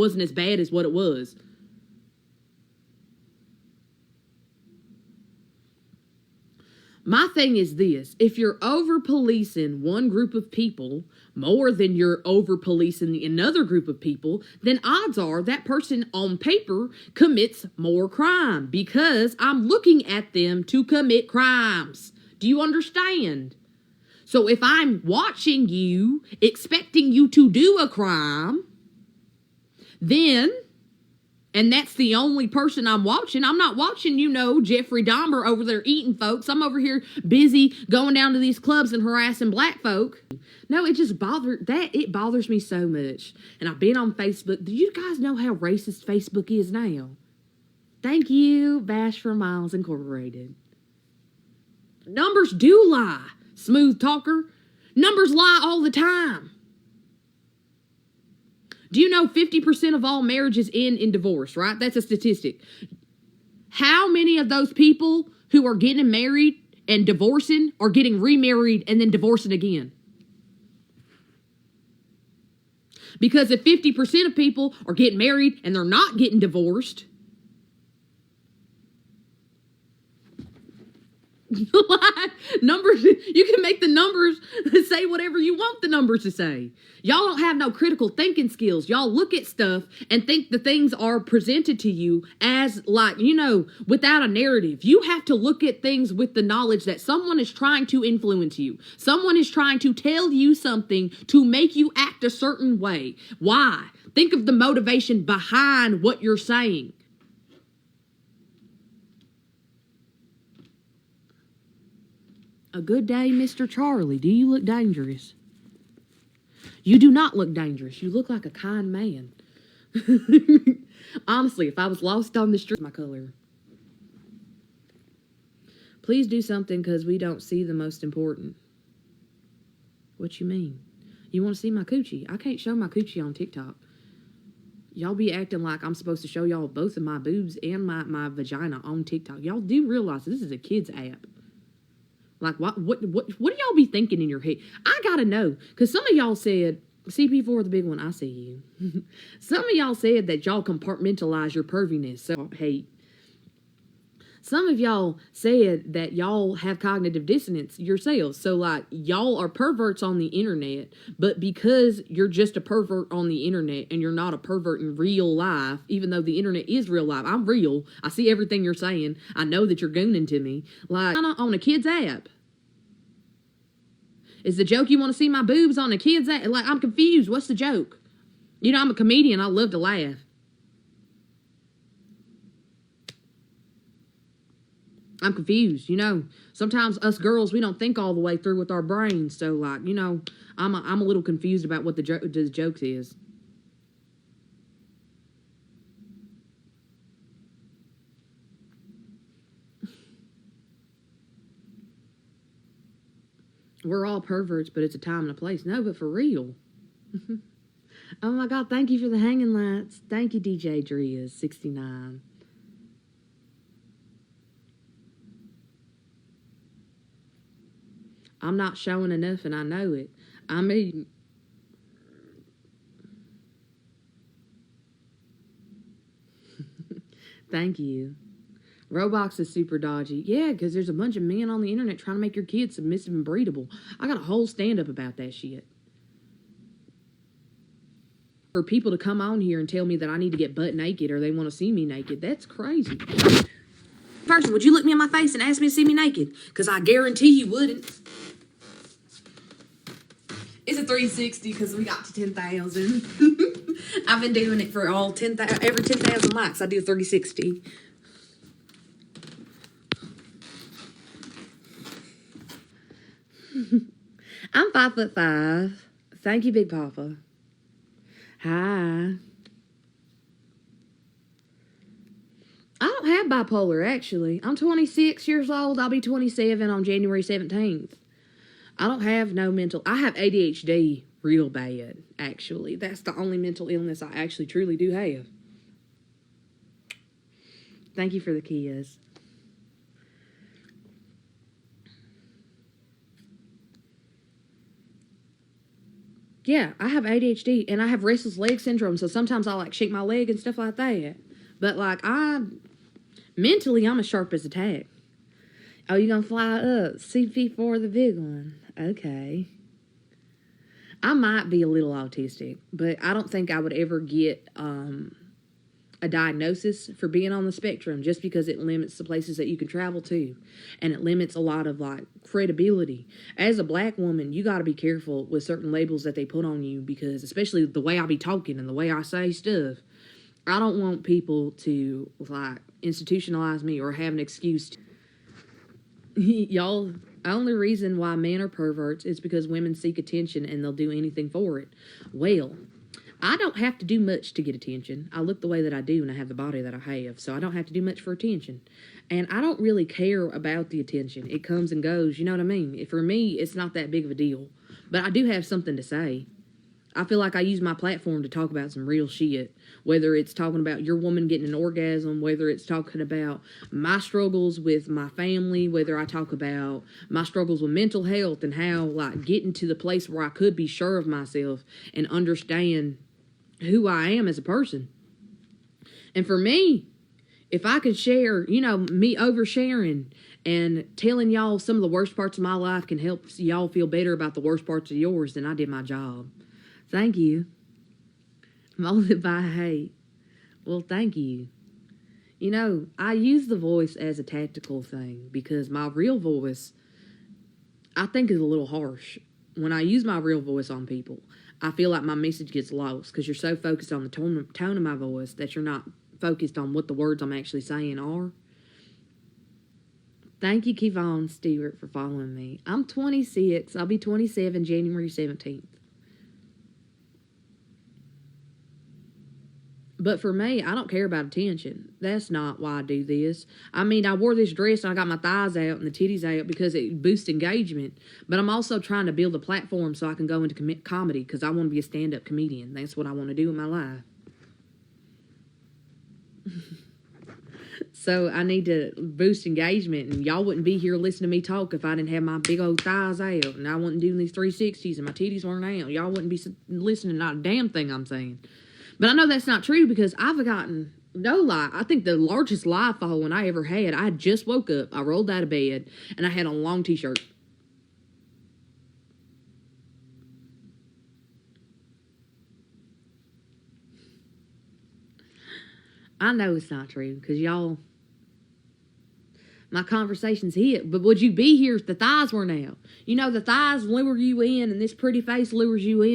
wasn't as bad as what it was. My thing is this: if you're over policing one group of people more than you're over policing another group of people, then odds are that person on paper commits more crime because I'm looking at them to commit crimes. Do you understand? So if I'm watching you, expecting you to do a crime, then, and that's the only person I'm watching. I'm not watching, Jeffrey Dahmer over there eating folks. I'm over here busy going down to these clubs and harassing black folk. No, it bothers me so much. And I've been on Facebook. Do you guys know how racist Facebook is now? Thank you, Bash for Miles Incorporated. Numbers do lie, smooth talker. Numbers lie all the time. Do you know 50% of all marriages end in divorce, right? That's a statistic. How many of those people who are getting married and divorcing are getting remarried and then divorcing again? Because if 50% of people are getting married and they're not getting divorced, numbers, you can make the numbers say whatever you want the numbers to say. Y'all don't have no critical thinking skills. Y'all look at stuff and think the things are presented to you as without a narrative. You have to look at things with the knowledge that someone is trying to influence you. Someone is trying to tell you something to make you act a certain way. Why? Think of the motivation behind what you're saying. A good day, Mr. Charlie. Do you look dangerous? You do not look dangerous. You look like a kind man. Honestly, if I was lost on the street, my color. Please do something because we don't see the most important. What you mean? You want to see my coochie? I can't show my coochie on TikTok. Y'all be acting like I'm supposed to show y'all both of my boobs and my vagina on TikTok. Y'all do realize this is a kid's app. Like, what do y'all be thinking in your head? I gotta know, because some of y'all said, CP4 the big one, I see you. Some of y'all said that y'all compartmentalize your perviness, so hate. Some of y'all said that y'all have cognitive dissonance yourselves. So, like, y'all are perverts on the internet, but because you're just a pervert on the internet and you're not a pervert in real life, even though the internet is real life, I'm real. I see everything you're saying. I know that you're gooning to me. Like, on a kid's app. Is the joke you want to see my boobs on a kid's app? Like, I'm confused. What's the joke? I'm a comedian. I love to laugh. I'm confused, Sometimes us girls, we don't think all the way through with our brains. So, like, I'm a little confused about what the joke is. We're all perverts, but it's a time and a place. No, but for real. Oh, my God. Thank you for the hanging lights. Thank you, DJ Driz, 69. I'm not showing enough, and I know it. I mean, thank you. Roblox is super dodgy. Yeah, because there's a bunch of men on the internet trying to make your kids submissive and breedable. I got a whole stand-up about that shit. For people to come on here and tell me that I need to get butt naked or they want to see me naked, that's crazy. Person, would you look me in my face and ask me to see me naked? Because I guarantee you wouldn't. It's a 360 because we got to 10,000. I've been doing it for every 10,000 likes. I do 360. I'm 5'5". Thank you, Big Papa. Hi. I don't have bipolar, actually. I'm 26 years old. I'll be 27 on January 17th. I don't have no mental... I have ADHD real bad, actually. That's the only mental illness I actually truly do have. Thank you for the kiss. Yeah, I have ADHD and I have restless leg syndrome, so sometimes I like shake my leg and stuff like that. But like mentally, I'm as sharp as a tack. Oh, you gonna fly up? CP4 the big one. Okay. I might be a little autistic, but I don't think I would ever get a diagnosis for being on the spectrum just because it limits the places that you can travel to, and it limits a lot of like credibility. As a black woman, you got to be careful with certain labels that they put on you, because especially the way I be talking and the way I say stuff, I don't want people to like institutionalize me or have an excuse to y'all. Only reason why men are perverts is because women seek attention and they'll do anything for it. Well, I don't have to do much to get attention. I look the way that I do and I have the body that I have, so I don't have to do much for attention. And I don't really care about the attention. It comes and goes, you know what I mean? For me, it's not that big of a deal. But I do have something to say. I feel like I use my platform to talk about some real shit. Whether it's talking about your woman getting an orgasm, whether it's talking about my struggles with my family, whether I talk about my struggles with mental health and how like getting to the place where I could be sure of myself and understand who I am as a person. And for me, if I could share, me oversharing and telling y'all some of the worst parts of my life can help y'all feel better about the worst parts of yours, then I did my job. Thank you. Molded by hate. Well, thank you. I use the voice as a tactical thing because my real voice, I think, is a little harsh. When I use my real voice on people, I feel like my message gets lost because you're so focused on the tone of my voice that you're not focused on what the words I'm actually saying are. Thank you, Kevon Stewart, for following me. I'm 26. I'll be 27 January 17th. But for me, I don't care about attention. That's not why I do this. I mean, I wore this dress and I got my thighs out and the titties out because it boosts engagement. But I'm also trying to build a platform so I can go into comedy because I want to be a stand-up comedian. That's what I want to do in my life. So I need to boost engagement, and y'all wouldn't be here listening to me talk if I didn't have my big old thighs out and I wasn't doing these 360s and my titties weren't out. Y'all wouldn't be listening to not a damn thing I'm saying. But I know that's not true because I've gotten, no lie, I think the largest live following I ever had, I just woke up, I rolled out of bed, and I had on a long t-shirt. I know it's not true because y'all, my conversation's hit, but would you be here if the thighs weren't out? The thighs lure you in and this pretty face lures you in.